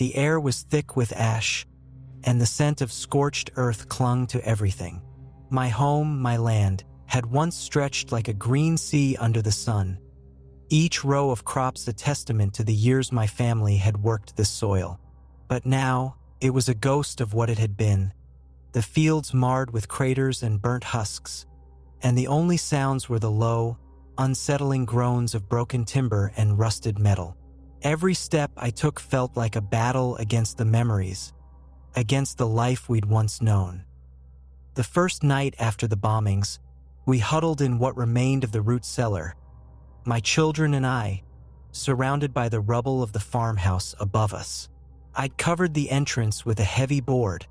The air was thick with ash, and the scent of scorched earth clung to everything. My home, my land, had once stretched like a green sea under the sun, each row of crops a testament to the years my family had worked this soil. But now, it was a ghost of what it had been, the fields marred with craters and burnt husks, and the only sounds were the low, unsettling groans of broken timber and rusted metal. Every step I took felt like a battle against the memories, against the life we'd once known. The first night after the bombings, we huddled in what remained of the root cellar, my children and I, surrounded by the rubble of the farmhouse above us. I'd covered the entrance with a heavy board,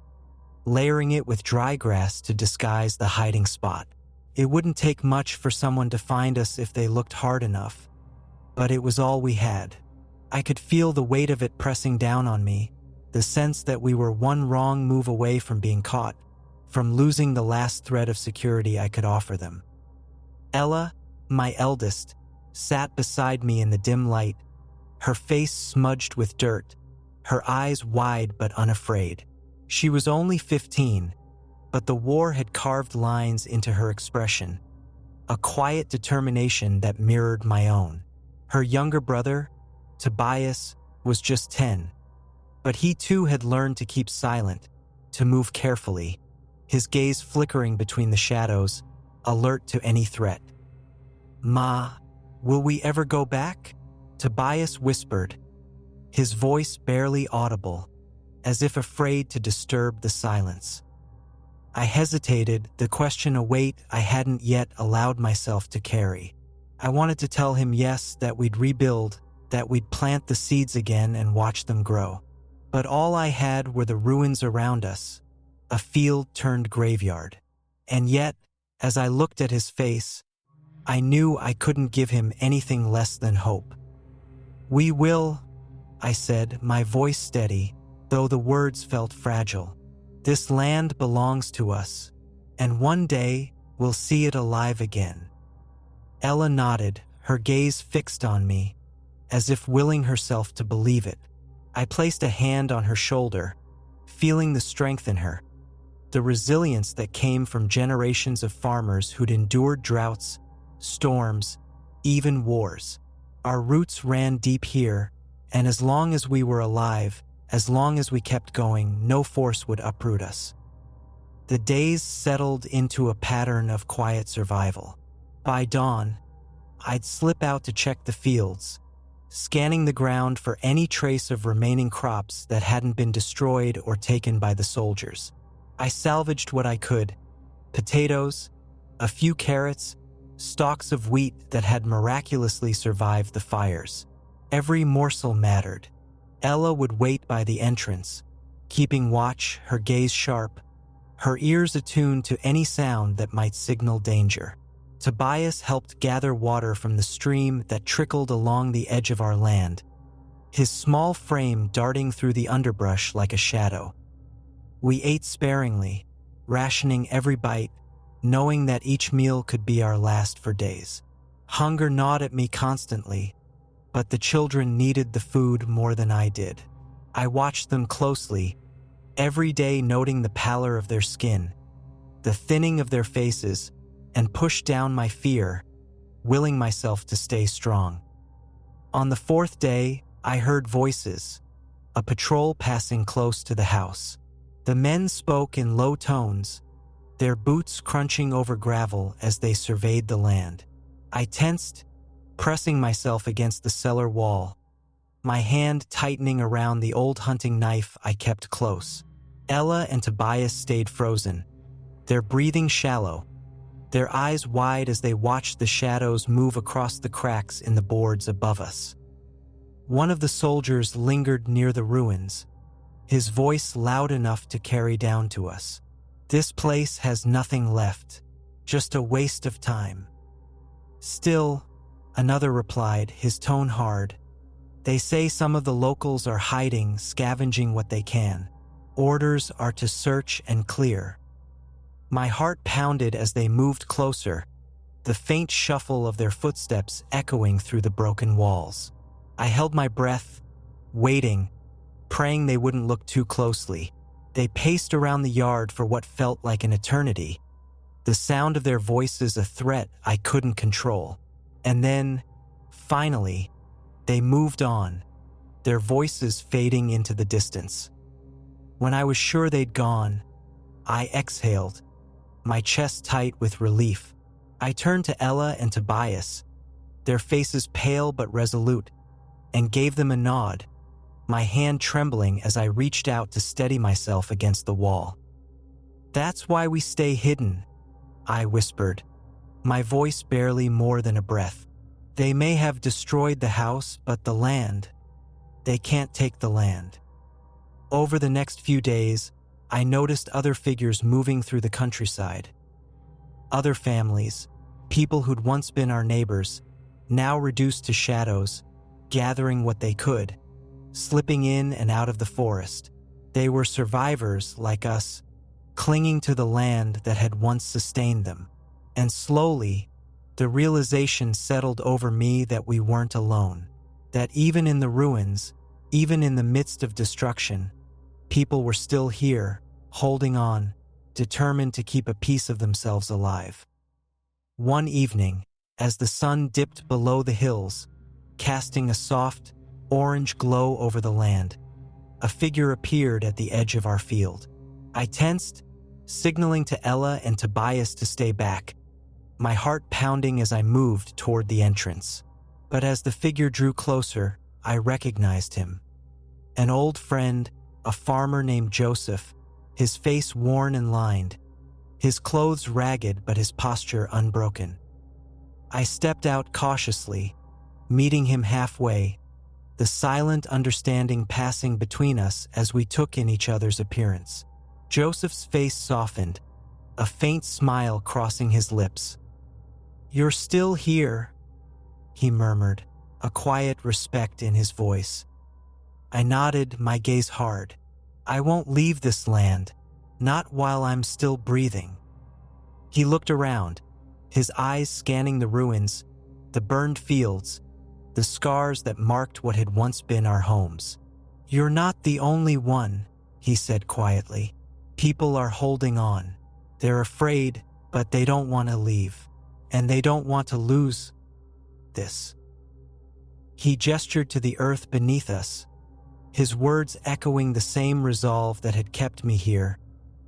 layering it with dry grass to disguise the hiding spot. It wouldn't take much for someone to find us if they looked hard enough, but it was all we had. I could feel the weight of it pressing down on me, the sense that we were one wrong move away from being caught, from losing the last thread of security I could offer them. Ella, my eldest, sat beside me in the dim light, her face smudged with dirt, her eyes wide but unafraid. She was only 15, but the war had carved lines into her expression, a quiet determination that mirrored my own. Her younger brother, Tobias, was just 10, but he too had learned to keep silent, to move carefully, his gaze flickering between the shadows, alert to any threat. "Ma, will we ever go back?" Tobias whispered, his voice barely audible, as if afraid to disturb the silence. I hesitated, the question a weight I hadn't yet allowed myself to carry. I wanted to tell him yes, that we'd rebuild, that we'd plant the seeds again and watch them grow. But all I had were the ruins around us, a field turned graveyard. And yet, as I looked at his face, I knew I couldn't give him anything less than hope. "We will," I said, my voice steady, though the words felt fragile. "This land belongs to us, and one day we'll see it alive again." Ella nodded, her gaze fixed on me, as if willing herself to believe it. I placed a hand on her shoulder, feeling the strength in her, the resilience that came from generations of farmers who'd endured droughts, storms, even wars. Our roots ran deep here, and as long as we were alive, as long as we kept going, no force would uproot us. The days settled into a pattern of quiet survival. By dawn, I'd slip out to check the fields, scanning the ground for any trace of remaining crops that hadn't been destroyed or taken by the soldiers. I salvaged what I could: potatoes, a few carrots, stalks of wheat that had miraculously survived the fires. Every morsel mattered. Ella would wait by the entrance, keeping watch, her gaze sharp, her ears attuned to any sound that might signal danger. Tobias helped gather water from the stream that trickled along the edge of our land, his small frame darting through the underbrush like a shadow. We ate sparingly, rationing every bite, knowing that each meal could be our last for days. Hunger gnawed at me constantly, but the children needed the food more than I did. I watched them closely, every day noting the pallor of their skin, the thinning of their faces, and pushed down my fear, willing myself to stay strong. On the fourth day, I heard voices, a patrol passing close to the house. The men spoke in low tones, their boots crunching over gravel as they surveyed the land. I tensed, pressing myself against the cellar wall, my hand tightening around the old hunting knife I kept close. Ella and Tobias stayed frozen, their breathing shallow, their eyes wide as they watched the shadows move across the cracks in the boards above us. One of the soldiers lingered near the ruins, his voice loud enough to carry down to us. "This place has nothing left, just a waste of time." "Still," another replied, his tone hard, "they say some of the locals are hiding, scavenging what they can. Orders are to search and clear." My heart pounded as they moved closer, the faint shuffle of their footsteps echoing through the broken walls. I held my breath, waiting, praying they wouldn't look too closely. They paced around the yard for what felt like an eternity, the sound of their voices a threat I couldn't control. And then, finally, they moved on, their voices fading into the distance. When I was sure they'd gone, I exhaled, my chest tight with relief. I turned to Ella and Tobias, their faces pale but resolute, and gave them a nod, my hand trembling as I reached out to steady myself against the wall. "That's why we stay hidden," I whispered, my voice barely more than a breath. "They may have destroyed the house, but the land, they can't take the land." Over the next few days, I noticed other figures moving through the countryside. Other families, people who'd once been our neighbors, now reduced to shadows, gathering what they could, slipping in and out of the forest. They were survivors like us, clinging to the land that had once sustained them. And slowly, the realization settled over me that we weren't alone, that even in the ruins, even in the midst of destruction, people were still here, holding on, determined to keep a piece of themselves alive. One evening, as the sun dipped below the hills, casting a soft, orange glow over the land, a figure appeared at the edge of our field. I tensed, signaling to Ella and Tobias to stay back, my heart pounding as I moved toward the entrance. But as the figure drew closer, I recognized him. An old friend, a farmer named Joseph, his face worn and lined, his clothes ragged but his posture unbroken. I stepped out cautiously, meeting him halfway, the silent understanding passing between us as we took in each other's appearance. Joseph's face softened, a faint smile crossing his lips. "You're still here," he murmured, a quiet respect in his voice. I nodded, my gaze hard. "I won't leave this land, not while I'm still breathing." He looked around, his eyes scanning the ruins, the burned fields, the scars that marked what had once been our homes. "You're not the only one," he said quietly. "People are holding on. They're afraid, but they don't want to leave. And they don't want to lose this." He gestured to the earth beneath us, his words echoing the same resolve that had kept me here,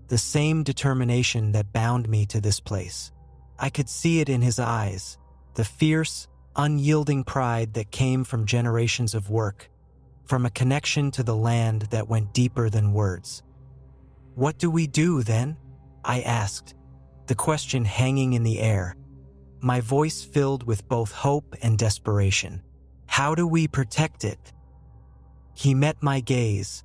the same determination that bound me to this place. I could see it in his eyes, the fierce, unyielding pride that came from generations of work, from a connection to the land that went deeper than words. "What do we do then?" I asked, the question hanging in the air, my voice filled with both hope and desperation. "How do we protect it?" He met my gaze,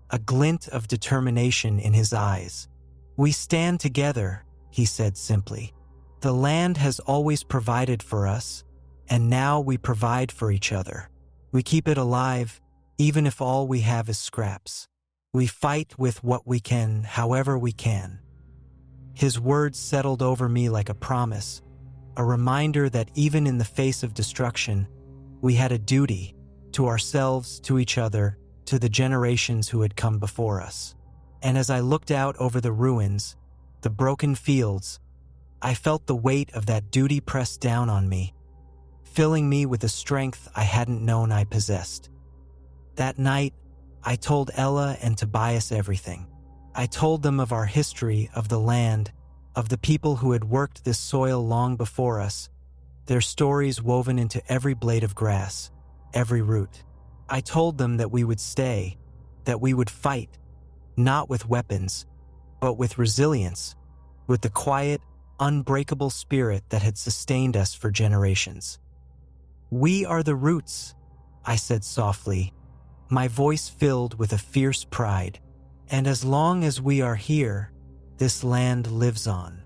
a glint of determination in his eyes. "We stand together," he said simply. "The land has always provided for us, and now we provide for each other. We keep it alive, even if all we have is scraps. We fight with what we can, however we can." His words settled over me like a promise, a reminder that even in the face of destruction, we had a duty to ourselves, to each other, to the generations who had come before us. And as I looked out over the ruins, the broken fields, I felt the weight of that duty press down on me, filling me with a strength I hadn't known I possessed. That night, I told Ella and Tobias everything. I told them of our history, of the land, of the people who had worked this soil long before us, their stories woven into every blade of grass, every root. I told them that we would stay, that we would fight, not with weapons, but with resilience, with the quiet, unbreakable spirit that had sustained us for generations. "We are the roots," I said softly, my voice filled with a fierce pride. "And as long as we are here, this land lives on."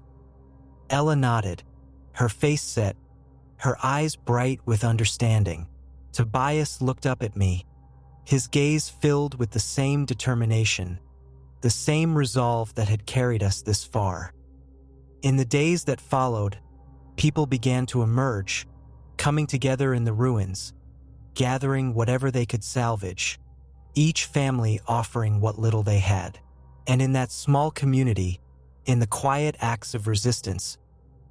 Ella nodded, her face set, her eyes bright with understanding. Tobias looked up at me, his gaze filled with the same determination, the same resolve that had carried us this far. In the days that followed, people began to emerge, coming together in the ruins, gathering whatever they could salvage, each family offering what little they had. And in that small community, in the quiet acts of resistance,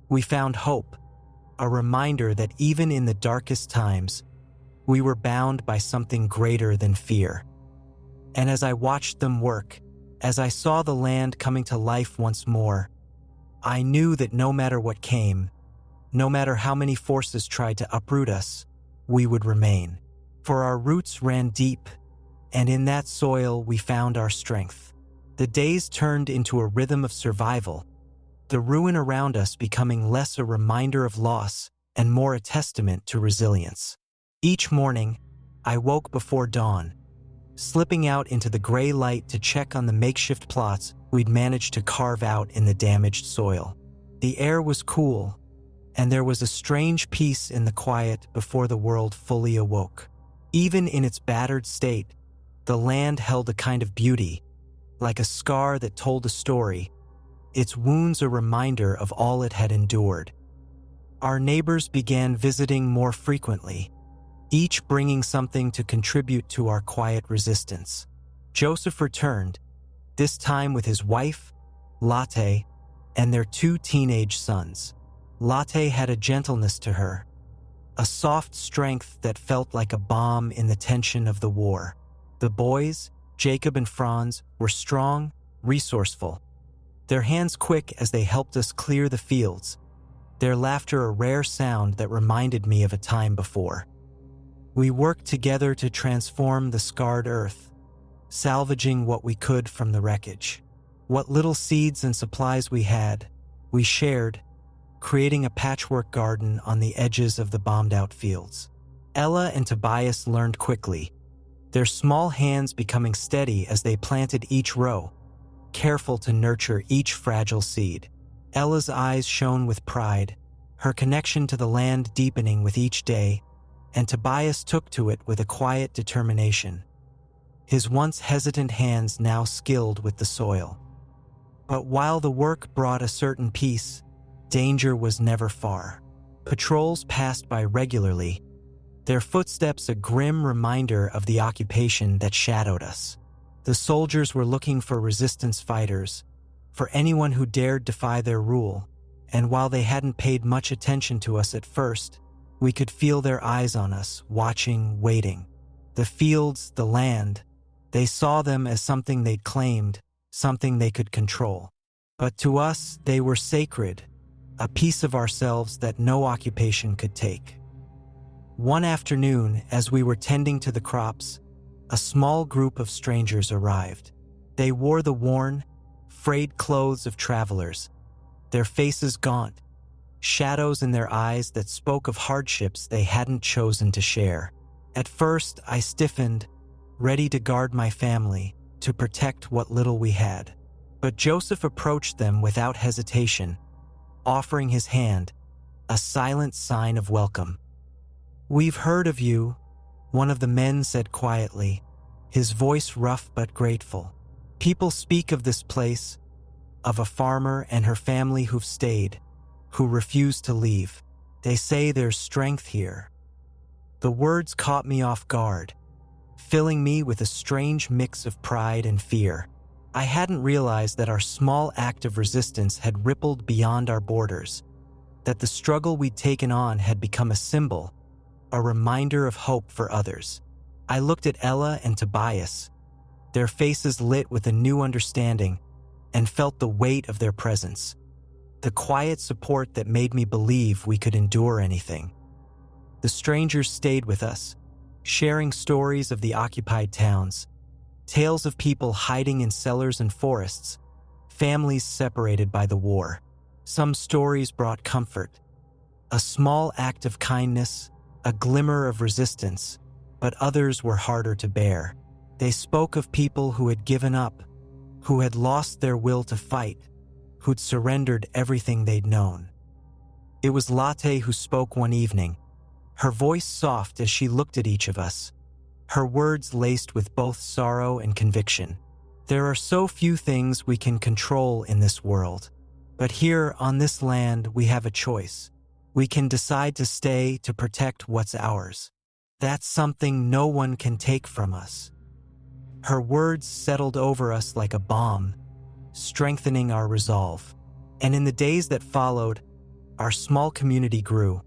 we found hope, a reminder that even in the darkest times, we were bound by something greater than fear. And as I watched them work, as I saw the land coming to life once more, I knew that no matter what came, no matter how many forces tried to uproot us, we would remain. For our roots ran deep, and in that soil we found our strength. The days turned into a rhythm of survival, the ruin around us becoming less a reminder of loss and more a testament to resilience. Each morning, I woke before dawn, slipping out into the gray light to check on the makeshift plots we'd managed to carve out in the damaged soil. The air was cool, and there was a strange peace in the quiet before the world fully awoke. Even in its battered state, the land held a kind of beauty, like a scar that told a story, its wounds a reminder of all it had endured. Our neighbors began visiting more frequently, each bringing something to contribute to our quiet resistance. Joseph returned, this time with his wife, Latte, and their 2 teenage sons. Latte had a gentleness to her, a soft strength that felt like a balm in the tension of the war. The boys, Jacob and Franz, were strong, resourceful, their hands quick as they helped us clear the fields, their laughter a rare sound that reminded me of a time before. We worked together to transform the scarred earth, salvaging what we could from the wreckage. What little seeds and supplies we had, we shared, creating a patchwork garden on the edges of the bombed-out fields. Ella and Tobias learned quickly, their small hands becoming steady as they planted each row, careful to nurture each fragile seed. Ella's eyes shone with pride, her connection to the land deepening with each day, and Tobias took to it with a quiet determination, his once hesitant hands now skilled with the soil. But while the work brought a certain peace, danger was never far. Patrols passed by regularly, their footsteps a grim reminder of the occupation that shadowed us. The soldiers were looking for resistance fighters, for anyone who dared defy their rule, and while they hadn't paid much attention to us at first, we could feel their eyes on us, watching, waiting. The fields, the land, they saw them as something they'd claimed, something they could control. But to us, they were sacred, a piece of ourselves that no occupation could take. One afternoon, as we were tending to the crops, a small group of strangers arrived. They wore the worn, frayed clothes of travelers, their faces gaunt, shadows in their eyes that spoke of hardships they hadn't chosen to share. At first, I stiffened, ready to guard my family, to protect what little we had. But Joseph approached them without hesitation, offering his hand, a silent sign of welcome. "We've heard of you," one of the men said quietly, his voice rough but grateful. "People speak of this place, of a farmer and her family who've stayed, who refused to leave. They say there's strength here." The words caught me off guard, filling me with a strange mix of pride and fear. I hadn't realized that our small act of resistance had rippled beyond our borders, that the struggle we'd taken on had become a symbol, a reminder of hope for others. I looked at Ella and Tobias, their faces lit with a new understanding, and felt the weight of their presence, the quiet support that made me believe we could endure anything. The strangers stayed with us, sharing stories of the occupied towns, tales of people hiding in cellars and forests, families separated by the war. Some stories brought comfort, a small act of kindness, a glimmer of resistance, but others were harder to bear. They spoke of people who had given up, who had lost their will to fight, who'd surrendered everything they'd known. It was Latte who spoke one evening, her voice soft as she looked at each of us, her words laced with both sorrow and conviction. "There are so few things we can control in this world, but here on this land we have a choice. We can decide to stay to protect what's ours. That's something no one can take from us." Her words settled over us like a bomb, strengthening our resolve. And in the days that followed, our small community grew,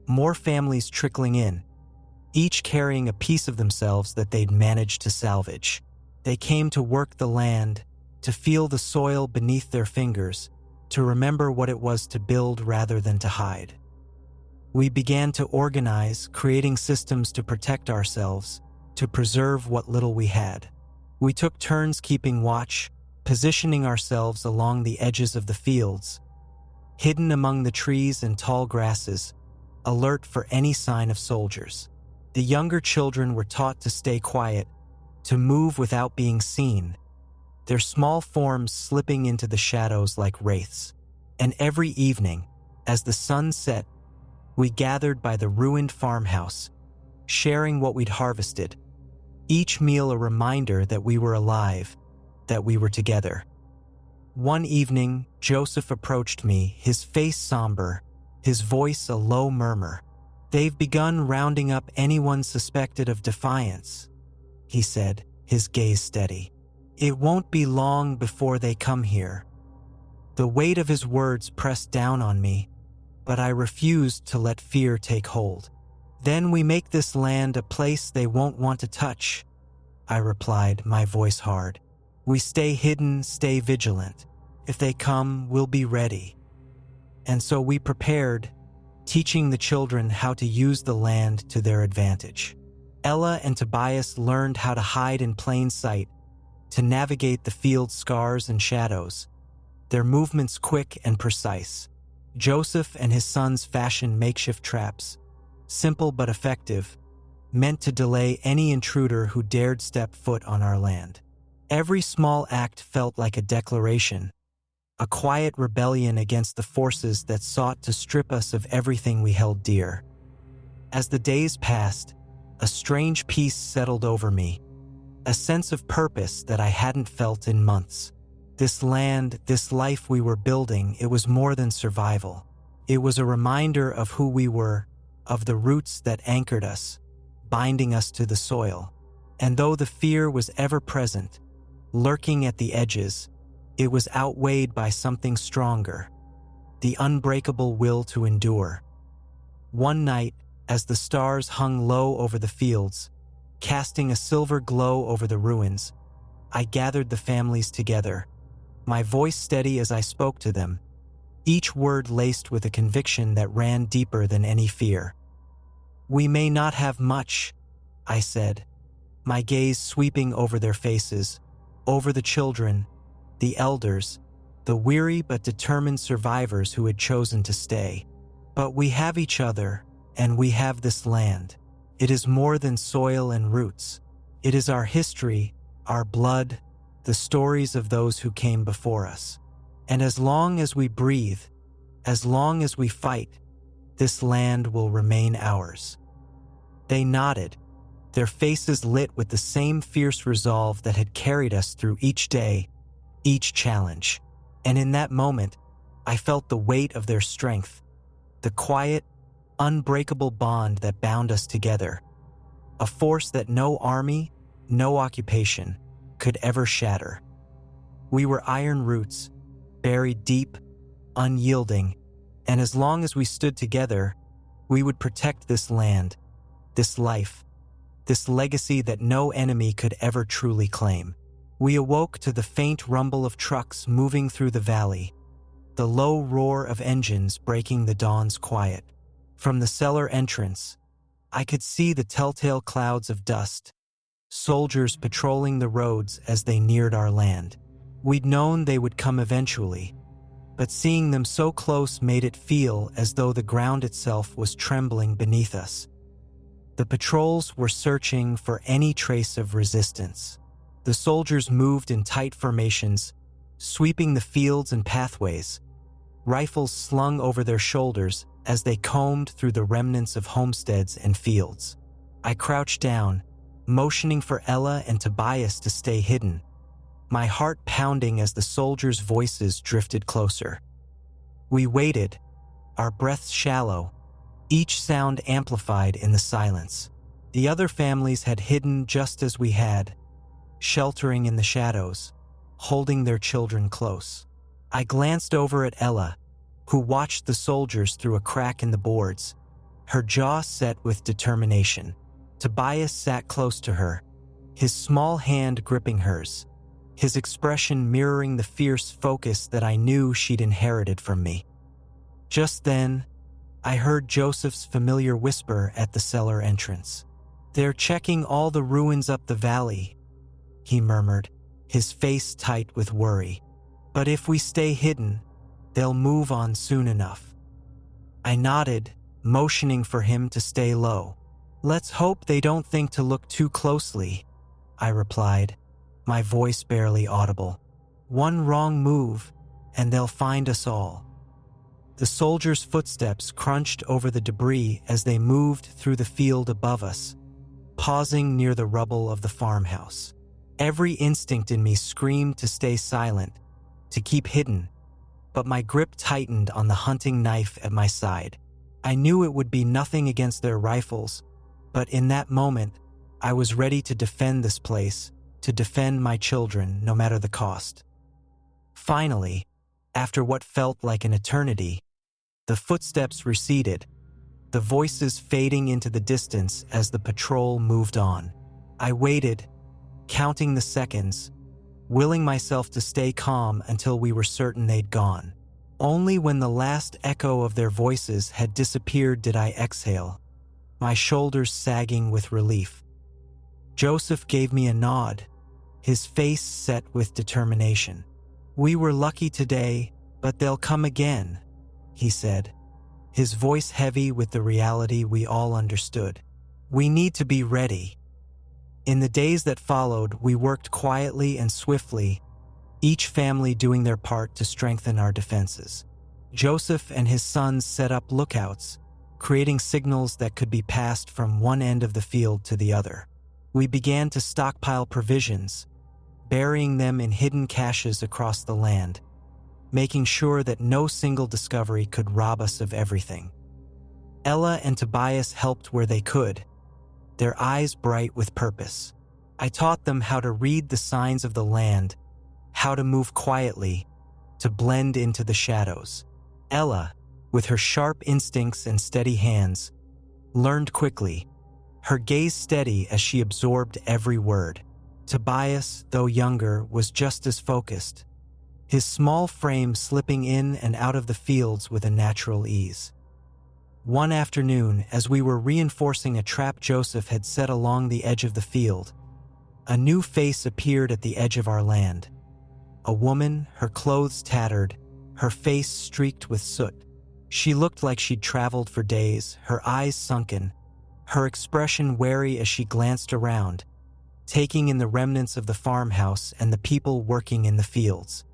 more families trickling in, each carrying a piece of themselves that they'd managed to salvage. They came to work the land, to feel the soil beneath their fingers, to remember what it was to build rather than to hide. We began to organize, creating systems to protect ourselves, to preserve what little we had. We took turns keeping watch, positioning ourselves along the edges of the fields, hidden among the trees and tall grasses, alert for any sign of soldiers. The younger children were taught to stay quiet, to move without being seen, their small forms slipping into the shadows like wraiths. And every evening, as the sun set, we gathered by the ruined farmhouse, sharing what we'd harvested, each meal a reminder that we were alive, that we were together. One evening, Joseph approached me, his face somber, his voice a low murmur. "They've begun rounding up anyone suspected of defiance," he said, his gaze steady. "It won't be long before they come here." The weight of his words pressed down on me, but I refused to let fear take hold. "Then we make this land a place they won't want to touch," I replied, my voice hard. "We stay hidden, stay vigilant. If they come, we'll be ready." And so we prepared, teaching the children how to use the land to their advantage. Ella and Tobias learned how to hide in plain sight, to navigate the field's scars and shadows, their movements quick and precise. Joseph and his sons fashioned makeshift traps, simple but effective, meant to delay any intruder who dared step foot on our land. Every small act felt like a declaration, a quiet rebellion against the forces that sought to strip us of everything we held dear. As the days passed, a strange peace settled over me, a sense of purpose that I hadn't felt in months. This land, this life we were building, it was more than survival. It was a reminder of who we were, of the roots that anchored us, binding us to the soil. And though the fear was ever present, lurking at the edges, it was outweighed by something stronger, the unbreakable will to endure. One night, as the stars hung low over the fields, casting a silver glow over the ruins, I gathered the families together, my voice steady as I spoke to them, each word laced with a conviction that ran deeper than any fear. "We may not have much," I said, my gaze sweeping over their faces, over the children, the elders, the weary but determined survivors who had chosen to stay. "But we have each other, and we have this land. It is more than soil and roots. It is our history, our blood, the stories of those who came before us. And as long as we breathe, as long as we fight, this land will remain ours." They nodded, their faces lit with the same fierce resolve that had carried us through each day, each challenge. And in that moment, I felt the weight of their strength, the quiet, unbreakable bond that bound us together, a force that no army, no occupation could ever shatter. We were iron roots, buried deep, unyielding, and as long as we stood together, we would protect this land, this life, this legacy that no enemy could ever truly claim. We awoke to the faint rumble of trucks moving through the valley, the low roar of engines breaking the dawn's quiet. From the cellar entrance, I could see the telltale clouds of dust, soldiers patrolling the roads as they neared our land. We'd known they would come eventually, but seeing them so close made it feel as though the ground itself was trembling beneath us. The patrols were searching for any trace of resistance. The soldiers moved in tight formations, sweeping the fields and pathways, rifles slung over their shoulders as they combed through the remnants of homesteads and fields. I crouched down, motioning for Ella and Tobias to stay hidden, my heart pounding as the soldiers' voices drifted closer. We waited, our breaths shallow, each sound amplified in the silence. The other families had hidden just as we had, sheltering in the shadows, holding their children close. I glanced over at Ella, who watched the soldiers through a crack in the boards, her jaw set with determination. Tobias sat close to her, his small hand gripping hers, his expression mirroring the fierce focus that I knew she'd inherited from me. Just then, I heard Joseph's familiar whisper at the cellar entrance. "They're checking all the ruins up the valley," he murmured, his face tight with worry. "But if we stay hidden, they'll move on soon enough." I nodded, motioning for him to stay low. "Let's hope they don't think to look too closely," I replied, my voice barely audible. "One wrong move, and they'll find us all." The soldiers' footsteps crunched over the debris as they moved through the field above us, pausing near the rubble of the farmhouse. Every instinct in me screamed to stay silent, to keep hidden, but my grip tightened on the hunting knife at my side. I knew it would be nothing against their rifles, but in that moment, I was ready to defend this place, to defend my children, no matter the cost. Finally, after what felt like an eternity, the footsteps receded, the voices fading into the distance as the patrol moved on. I waited, counting the seconds, willing myself to stay calm until we were certain they'd gone. Only when the last echo of their voices had disappeared did I exhale, my shoulders sagging with relief. Joseph gave me a nod, his face set with determination. "We were lucky today, but they'll come again," he said, his voice heavy with the reality we all understood. "We need to be ready." In the days that followed, we worked quietly and swiftly, each family doing their part to strengthen our defenses. Joseph and his sons set up lookouts, creating signals that could be passed from one end of the field to the other. We began to stockpile provisions, burying them in hidden caches across the land, making sure that no single discovery could rob us of everything. Ella and Tobias helped where they could, their eyes bright with purpose. I taught them how to read the signs of the land, how to move quietly, to blend into the shadows. Ella, with her sharp instincts and steady hands, learned quickly, her gaze steady as she absorbed every word. Tobias, though younger, was just as focused, his small frame slipping in and out of the fields with a natural ease. One afternoon, as we were reinforcing a trap Joseph had set along the edge of the field, a new face appeared at the edge of our land. A woman, her clothes tattered, her face streaked with soot. She looked like she'd traveled for days, her eyes sunken, her expression wary as she glanced around, taking in the remnants of the farmhouse and the people working in the fields.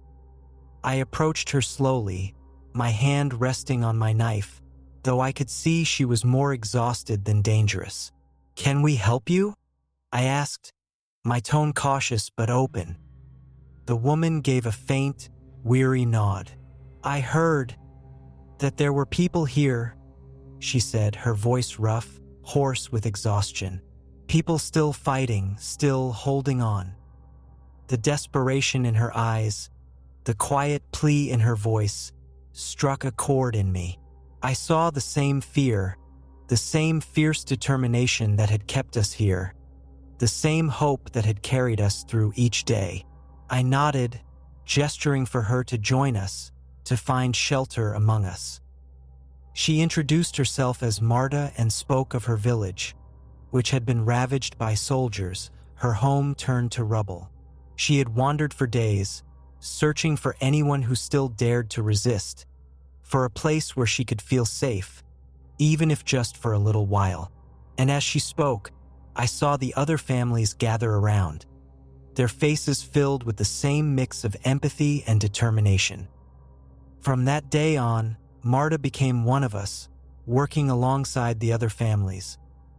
I approached her slowly, my hand resting on my knife, though I could see she was more exhausted than dangerous. "Can we help you?" I asked, my tone cautious but open. The woman gave a faint, weary nod. "I heard that there were people here," she said, her voice rough, hoarse with exhaustion. "People still fighting, still holding on." The desperation in her eyes, the quiet plea in her voice, struck a chord in me. I saw the same fear, the same fierce determination that had kept us here, the same hope that had carried us through each day. I nodded, gesturing for her to join us, to find shelter among us. She introduced herself as Marta and spoke of her village, which had been ravaged by soldiers, her home turned to rubble. She had wandered for days, searching for anyone who still dared to resist, for a place where she could feel safe, even if just for a little while. And as she spoke, I saw the other families gather around, their faces filled with the same mix of empathy and determination. From that day on, Marta became one of us, working alongside the other families,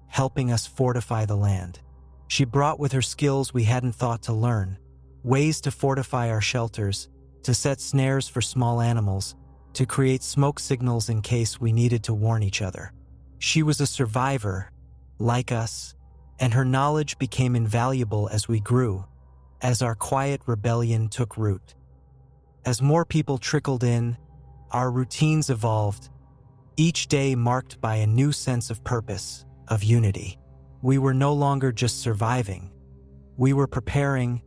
helping us fortify the land. She brought with her skills we hadn't thought to learn, ways to fortify our shelters, to set snares for small animals, to create smoke signals in case we needed to warn each other. She was a survivor, like us, and her knowledge became invaluable as we grew, as our quiet rebellion took root. As more people trickled in, our routines evolved, each day marked by a new sense of purpose, of unity. We were no longer just surviving. We were preparing,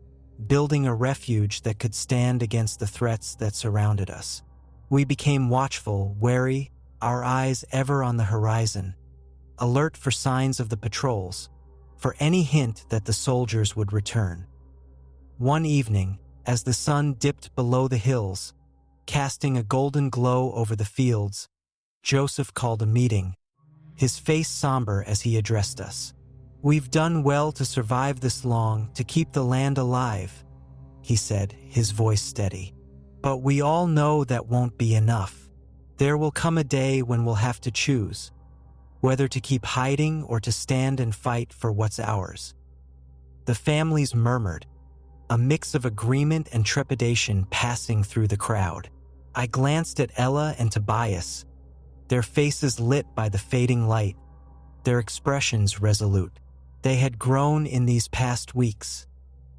building a refuge that could stand against the threats that surrounded us. We became watchful, wary, our eyes ever on the horizon, alert for signs of the patrols, for any hint that the soldiers would return. One evening, as the sun dipped below the hills, casting a golden glow over the fields, Joseph called a meeting, his face somber as he addressed us. "We've done well to survive this long, to keep the land alive," he said, his voice steady. "But we all know that won't be enough. There will come a day when we'll have to choose, whether to keep hiding or to stand and fight for what's ours." The families murmured, a mix of agreement and trepidation passing through the crowd. I glanced at Ella and Tobias, their faces lit by the fading light, their expressions resolute. They had grown in these past weeks,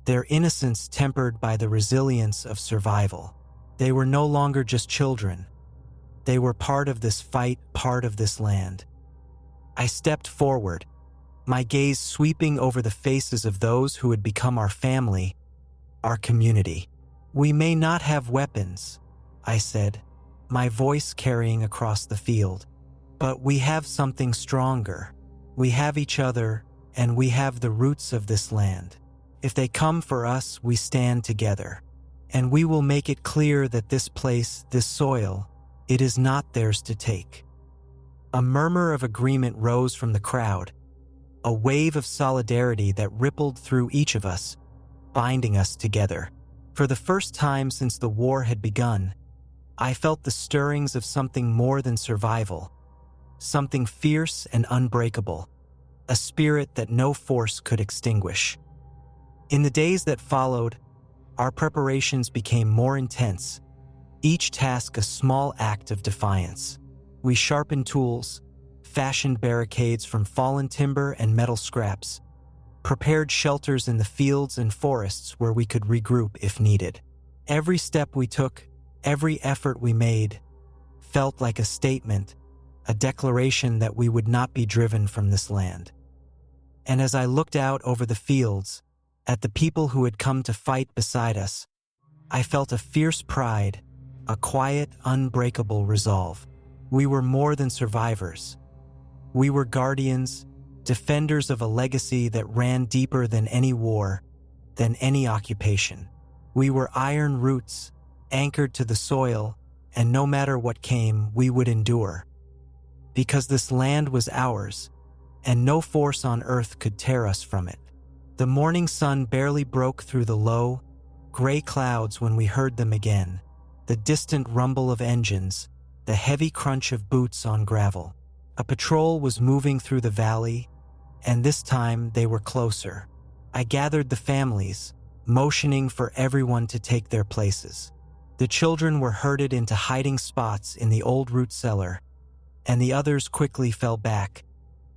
their innocence tempered by the resilience of survival. They were no longer just children. They were part of this fight, part of this land. I stepped forward, my gaze sweeping over the faces of those who had become our family, our community. "We may not have weapons," I said, my voice carrying across the field, "but we have something stronger. We have each other, and we have the roots of this land. If they come for us, we stand together. And we will make it clear that this place, this soil, it is not theirs to take." A murmur of agreement rose from the crowd, a wave of solidarity that rippled through each of us, binding us together. For the first time since the war had begun, I felt the stirrings of something more than survival, something fierce and unbreakable, a spirit that no force could extinguish. In the days that followed, our preparations became more intense, each task a small act of defiance. We sharpened tools, fashioned barricades from fallen timber and metal scraps, prepared shelters in the fields and forests where we could regroup if needed. Every step we took, every effort we made, felt like a statement, a declaration that we would not be driven from this land. And as I looked out over the fields, at the people who had come to fight beside us, I felt a fierce pride, a quiet, unbreakable resolve. We were more than survivors. We were guardians, defenders of a legacy that ran deeper than any war, than any occupation. We were iron roots, anchored to the soil, and no matter what came, we would endure. Because this land was ours, and no force on earth could tear us from it. The morning sun barely broke through the low, gray clouds when we heard them again, the distant rumble of engines, the heavy crunch of boots on gravel. A patrol was moving through the valley, and this time they were closer. I gathered the families, motioning for everyone to take their places. The children were herded into hiding spots in the old root cellar, and the others quickly fell back,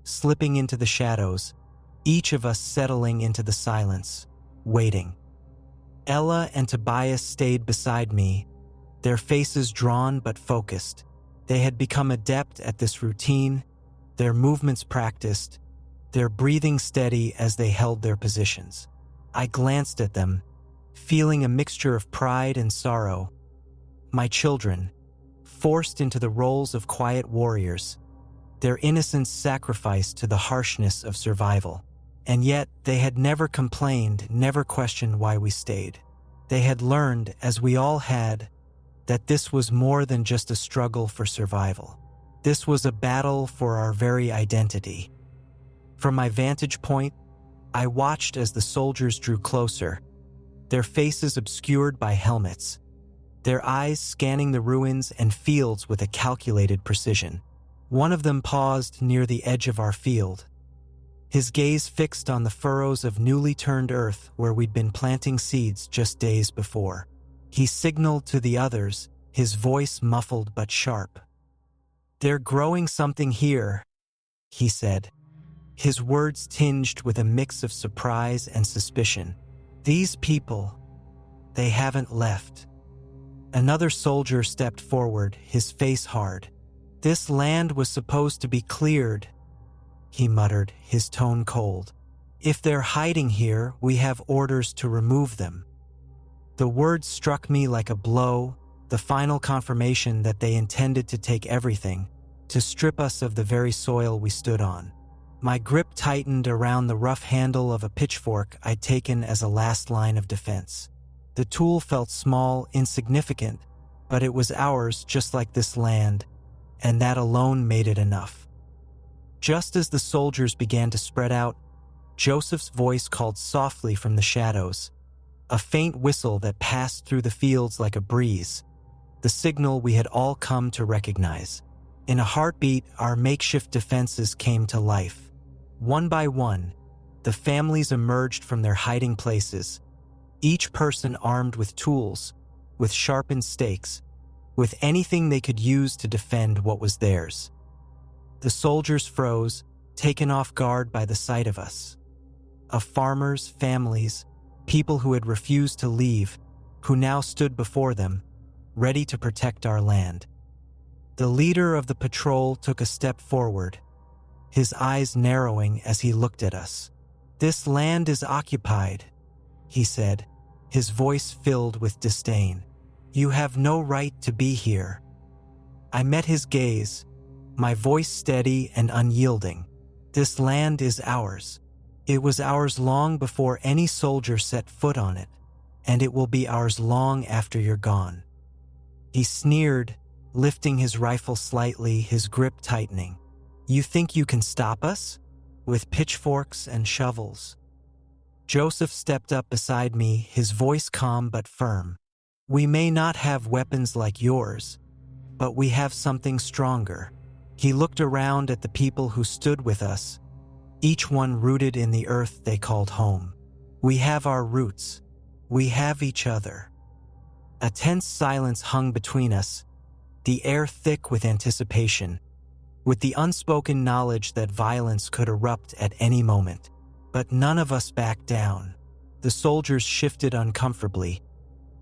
slipping into the shadows, each of us settling into the silence, waiting. Ella and Tobias stayed beside me, their faces drawn but focused. They had become adept at this routine, their movements practiced, their breathing steady as they held their positions. I glanced at them, feeling a mixture of pride and sorrow. My children, forced into the roles of quiet warriors, their innocence sacrificed to the harshness of survival. And yet, they had never complained, never questioned why we stayed. They had learned, as we all had, that this was more than just a struggle for survival. This was a battle for our very identity. From my vantage point, I watched as the soldiers drew closer, their faces obscured by helmets, their eyes scanning the ruins and fields with a calculated precision. One of them paused near the edge of our field, his gaze fixed on the furrows of newly turned earth where we'd been planting seeds just days before. He signaled to the others, his voice muffled but sharp. "They're growing something here," he said, his words tinged with a mix of surprise and suspicion. These people, they haven't left. Another soldier stepped forward, his face hard. This land was supposed to be cleared, he muttered, his tone cold. If they're hiding here, we have orders to remove them. The words struck me like a blow, the final confirmation that they intended to take everything, to strip us of the very soil we stood on. My grip tightened around the rough handle of a pitchfork I'd taken as a last line of defense. The tool felt small, insignificant, but it was ours just like this land, and that alone made it enough. Just as the soldiers began to spread out, Joseph's voice called softly from the shadows, a faint whistle that passed through the fields like a breeze, the signal we had all come to recognize. In a heartbeat, our makeshift defenses came to life. One by one, the families emerged from their hiding places, each person armed with tools, with sharpened stakes, with anything they could use to defend what was theirs. The soldiers froze, taken off guard by the sight of us. Of farmers, families, people who had refused to leave, who now stood before them, ready to protect our land. The leader of the patrol took a step forward, his eyes narrowing as he looked at us. "This land is occupied," he said, his voice filled with disdain. "You have no right to be here." I met his gaze, my voice steady and unyielding. "This land is ours. It was ours long before any soldier set foot on it, and it will be ours long after you're gone." He sneered, lifting his rifle slightly, his grip tightening. "You think you can stop us? With pitchforks and shovels?" Joseph stepped up beside me, his voice calm but firm. "We may not have weapons like yours, but we have something stronger." He looked around at the people who stood with us, each one rooted in the earth they called home. "We have our roots. We have each other." A tense silence hung between us, the air thick with anticipation, with the unspoken knowledge that violence could erupt at any moment. But none of us backed down. The soldiers shifted uncomfortably,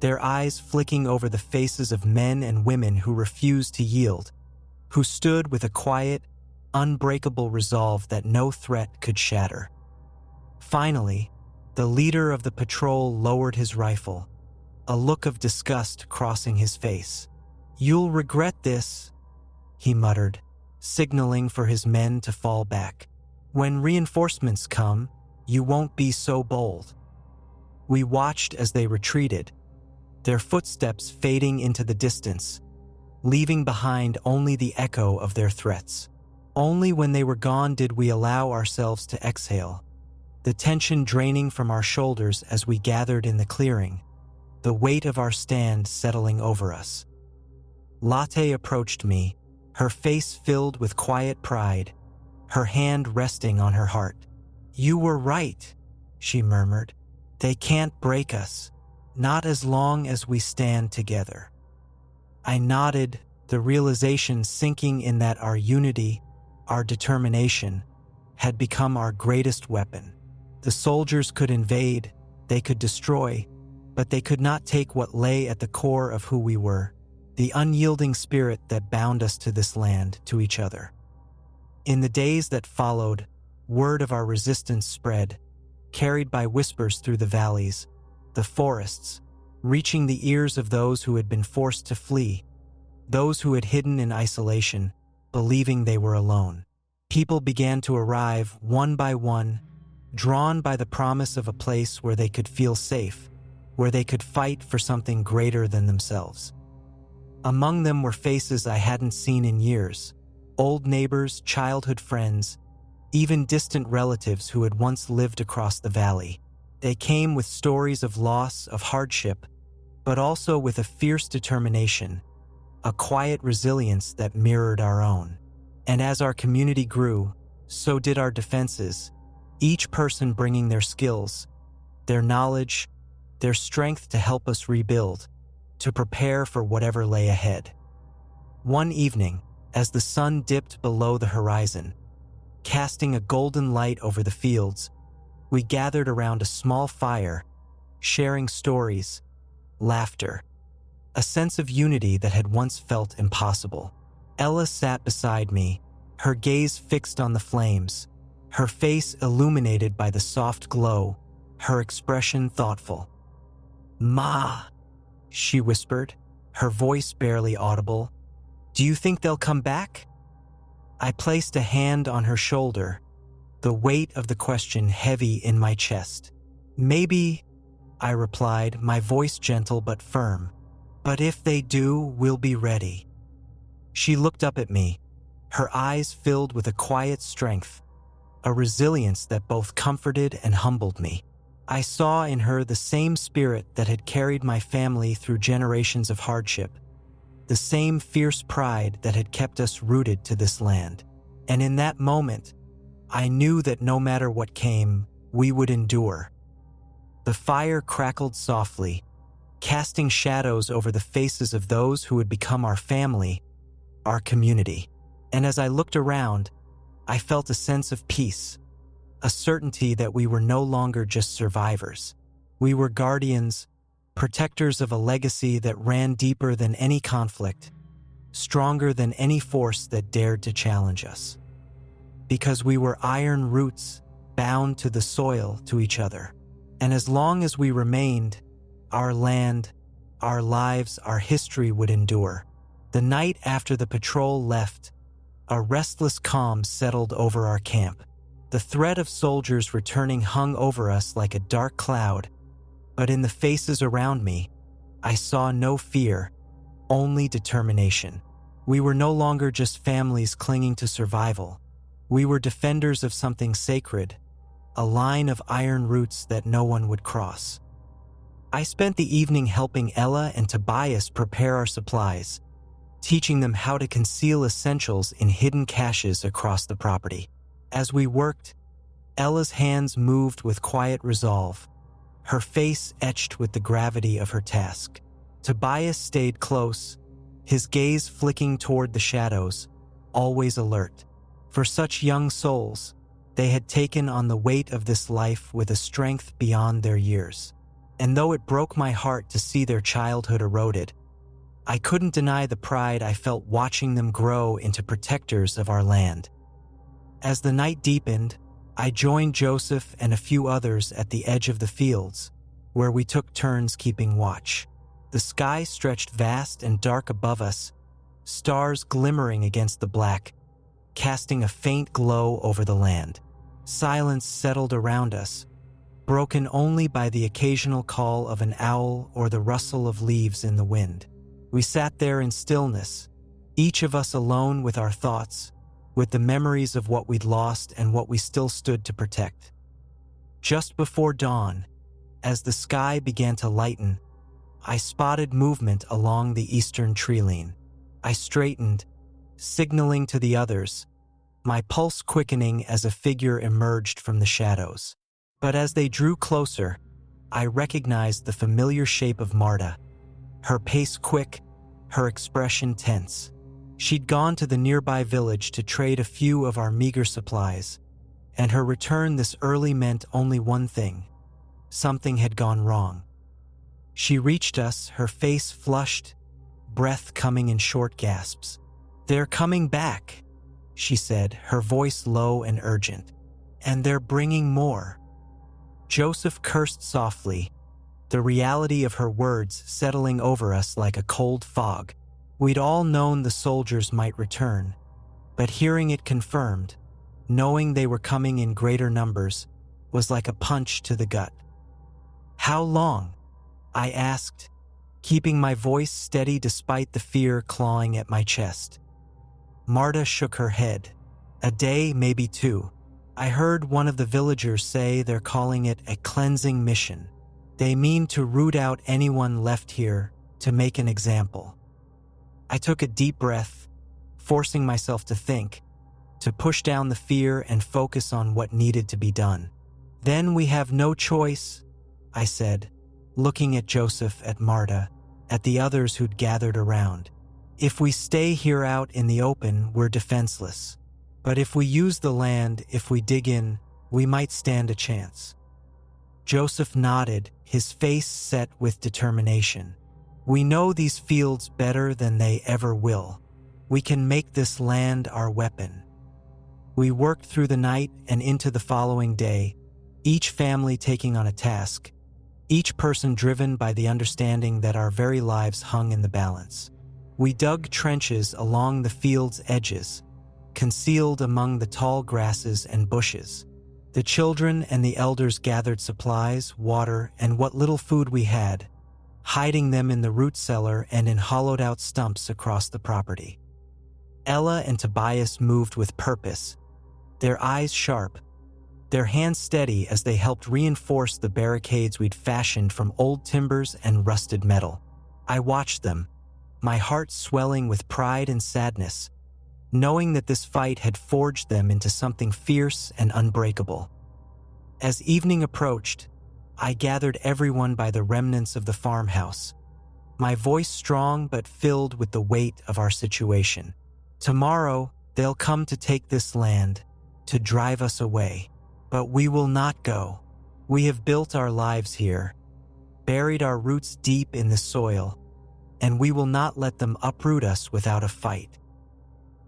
their eyes flicking over the faces of men and women who refused to yield, who stood with a quiet, unbreakable resolve that no threat could shatter. Finally, the leader of the patrol lowered his rifle, a look of disgust crossing his face. "You'll regret this," he muttered, signaling for his men to fall back. "When reinforcements come, you won't be so bold." We watched as they retreated, their footsteps fading into the distance, leaving behind only the echo of their threats. Only when they were gone did we allow ourselves to exhale, the tension draining from our shoulders as we gathered in the clearing, the weight of our stand settling over us. Latte approached me, her face filled with quiet pride, her hand resting on her heart. "You were right," she murmured. "They can't break us, not as long as we stand together." I nodded, the realization sinking in that our unity, our determination, had become our greatest weapon. The soldiers could invade, they could destroy, but they could not take what lay at the core of who we were, the unyielding spirit that bound us to this land, to each other. In the days that followed, word of our resistance spread, carried by whispers through the valleys, the forests, reaching the ears of those who had been forced to flee, those who had hidden in isolation, believing they were alone. People began to arrive, one by one, drawn by the promise of a place where they could feel safe, where they could fight for something greater than themselves. Among them were faces I hadn't seen in years, old neighbors, childhood friends, even distant relatives who had once lived across the valley. They came with stories of loss, of hardship, but also with a fierce determination, a quiet resilience that mirrored our own. And as our community grew, so did our defenses, each person bringing their skills, their knowledge, their strength to help us rebuild, to prepare for whatever lay ahead. One evening, as the sun dipped below the horizon, casting a golden light over the fields, we gathered around a small fire, sharing stories, laughter, a sense of unity that had once felt impossible. Ella sat beside me, her gaze fixed on the flames, her face illuminated by the soft glow, her expression thoughtful. "Ma," she whispered, her voice barely audible. "Do you think they'll come back?" I placed a hand on her shoulder, the weight of the question heavy in my chest. "Maybe," I replied, my voice gentle but firm. "But if they do, we'll be ready." She looked up at me, her eyes filled with a quiet strength, a resilience that both comforted and humbled me. I saw in her the same spirit that had carried my family through generations of hardship, the same fierce pride that had kept us rooted to this land. And in that moment, I knew that no matter what came, we would endure. The fire crackled softly, casting shadows over the faces of those who would become our family, our community. And as I looked around, I felt a sense of peace, a certainty that we were no longer just survivors. We were guardians, protectors of a legacy that ran deeper than any conflict, stronger than any force that dared to challenge us. Because we were iron roots, bound to the soil, to each other. And as long as we remained, our land, our lives, our history would endure. The night after the patrol left, a restless calm settled over our camp. The threat of soldiers returning hung over us like a dark cloud, but in the faces around me, I saw no fear, only determination. We were no longer just families clinging to survival. We were defenders of something sacred, a line of iron roots that no one would cross. I spent the evening helping Ella and Tobias prepare our supplies, teaching them how to conceal essentials in hidden caches across the property. As we worked, Ella's hands moved with quiet resolve, her face etched with the gravity of her task. Tobias stayed close, his gaze flicking toward the shadows, always alert. For such young souls, they had taken on the weight of this life with a strength beyond their years. And though it broke my heart to see their childhood eroded, I couldn't deny the pride I felt watching them grow into protectors of our land. As the night deepened, I joined Joseph and a few others at the edge of the fields, where we took turns keeping watch. The sky stretched vast and dark above us, stars glimmering against the black, casting a faint glow over the land. Silence settled around us, broken only by the occasional call of an owl or the rustle of leaves in the wind. We sat there in stillness, each of us alone with our thoughts, with the memories of what we'd lost and what we still stood to protect. Just before dawn, as the sky began to lighten, I spotted movement along the eastern treeline. I straightened, signaling to the others, my pulse quickening as a figure emerged from the shadows. But as they drew closer, I recognized the familiar shape of Marta, her pace quick, her expression tense. She'd gone to the nearby village to trade a few of our meager supplies, and her return this early meant only one thing: something had gone wrong. She reached us, her face flushed, breath coming in short gasps. "They're coming back," she said, her voice low and urgent. "And they're bringing more." Joseph cursed softly, the reality of her words settling over us like a cold fog. We'd all known the soldiers might return, but hearing it confirmed, knowing they were coming in greater numbers, was like a punch to the gut. "How long?" I asked, keeping my voice steady despite the fear clawing at my chest. Marta shook her head. "A day, maybe two. I heard one of the villagers say they're calling it a cleansing mission. They mean to root out anyone left here, to make an example." I took a deep breath, forcing myself to think, to push down the fear and focus on what needed to be done. "Then we have no choice," I said, looking at Joseph, at Marta, at the others who'd gathered around. "If we stay here out in the open, we're defenseless. But if we use the land, if we dig in, we might stand a chance." Joseph nodded, his face set with determination. "We know these fields better than they ever will. We can make this land our weapon." We worked through the night and into the following day, each family taking on a task, each person driven by the understanding that our very lives hung in the balance. We dug trenches along the field's edges, concealed among the tall grasses and bushes. The children and the elders gathered supplies, water, and what little food we had, hiding them in the root cellar and in hollowed-out stumps across the property. Ella and Tobias moved with purpose, their eyes sharp, their hands steady as they helped reinforce the barricades we'd fashioned from old timbers and rusted metal. I watched them, my heart swelling with pride and sadness, knowing that this fight had forged them into something fierce and unbreakable. As evening approached, I gathered everyone by the remnants of the farmhouse, my voice strong but filled with the weight of our situation. "Tomorrow, they'll come to take this land, to drive us away. But we will not go. We have built our lives here, buried our roots deep in the soil, and we will not let them uproot us without a fight."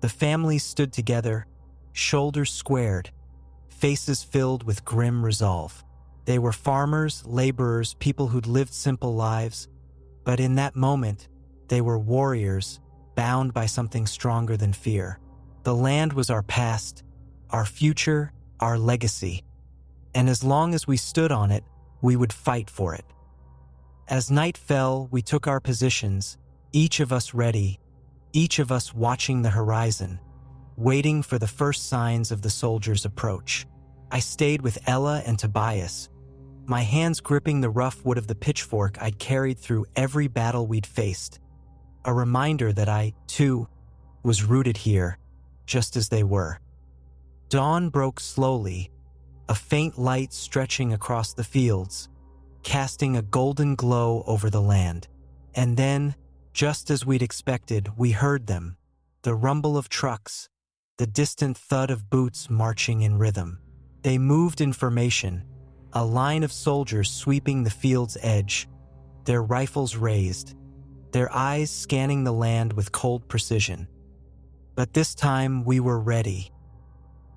The families stood together, shoulders squared, faces filled with grim resolve. They were farmers, laborers, people who'd lived simple lives, but in that moment, they were warriors, bound by something stronger than fear. The land was our past, our future, our legacy, and as long as we stood on it, we would fight for it. As night fell, we took our positions, each of us ready, each of us watching the horizon, waiting for the first signs of the soldiers' approach. I stayed with Ella and Tobias, my hands gripping the rough wood of the pitchfork I'd carried through every battle we'd faced, a reminder that I, too, was rooted here, just as they were. Dawn broke slowly, a faint light stretching across the fields, casting a golden glow over the land. And then, just as we'd expected, we heard them, the rumble of trucks, the distant thud of boots marching in rhythm. They moved in formation, a line of soldiers sweeping the field's edge, their rifles raised, their eyes scanning the land with cold precision. But this time we were ready.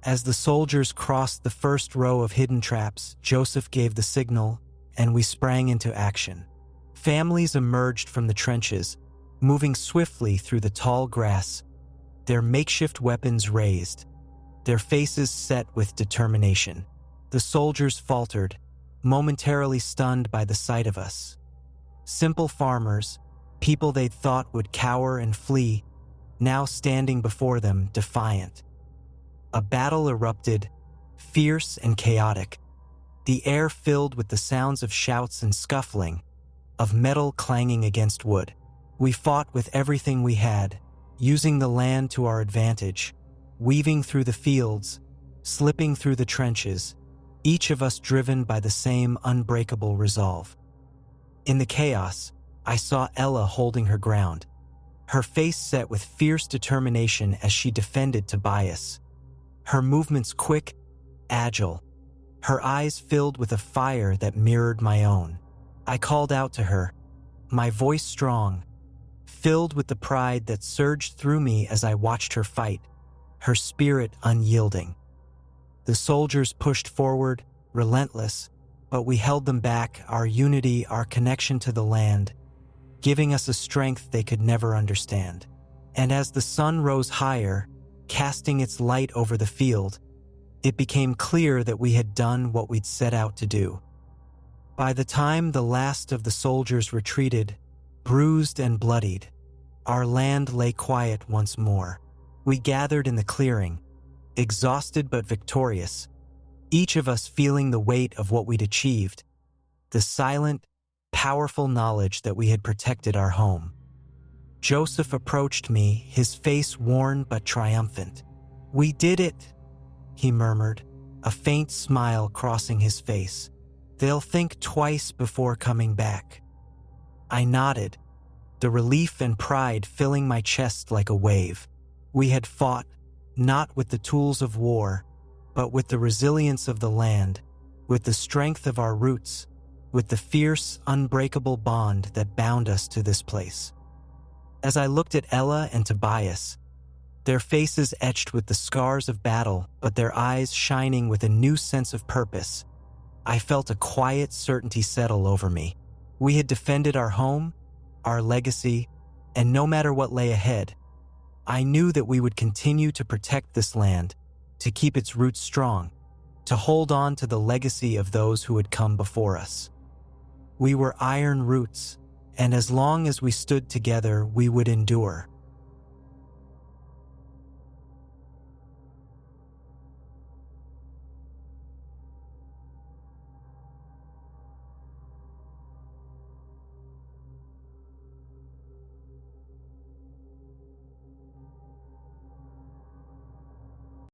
As the soldiers crossed the first row of hidden traps, Joseph gave the signal, and we sprang into action. Families emerged from the trenches, moving swiftly through the tall grass, their makeshift weapons raised, their faces set with determination. The soldiers faltered, momentarily stunned by the sight of us. Simple farmers, people they'd thought would cower and flee, now standing before them defiant. A battle erupted, fierce and chaotic, the air filled with the sounds of shouts and scuffling, of metal clanging against wood. We fought with everything we had, using the land to our advantage, weaving through the fields, slipping through the trenches, each of us driven by the same unbreakable resolve. In the chaos, I saw Ella holding her ground, her face set with fierce determination as she defended Tobias. Her movements quick, agile, her eyes filled with a fire that mirrored my own. I called out to her, my voice strong, filled with the pride that surged through me as I watched her fight, her spirit unyielding. The soldiers pushed forward, relentless, but we held them back, our unity, our connection to the land, giving us a strength they could never understand. And as the sun rose higher, casting its light over the field, it became clear that we had done what we'd set out to do. By the time the last of the soldiers retreated, bruised and bloodied, our land lay quiet once more. We gathered in the clearing, exhausted but victorious, each of us feeling the weight of what we'd achieved, the silent, powerful knowledge that we had protected our home. Joseph approached me, his face worn but triumphant. "We did it," he murmured, a faint smile crossing his face. "They'll think twice before coming back." I nodded, the relief and pride filling my chest like a wave. We had fought, not with the tools of war, but with the resilience of the land, with the strength of our roots, with the fierce, unbreakable bond that bound us to this place. As I looked at Ella and Tobias, their faces etched with the scars of battle, but their eyes shining with a new sense of purpose, I felt a quiet certainty settle over me. We had defended our home, our legacy, and no matter what lay ahead, I knew that we would continue to protect this land, to keep its roots strong, to hold on to the legacy of those who had come before us. We were iron roots, and as long as we stood together, we would endure.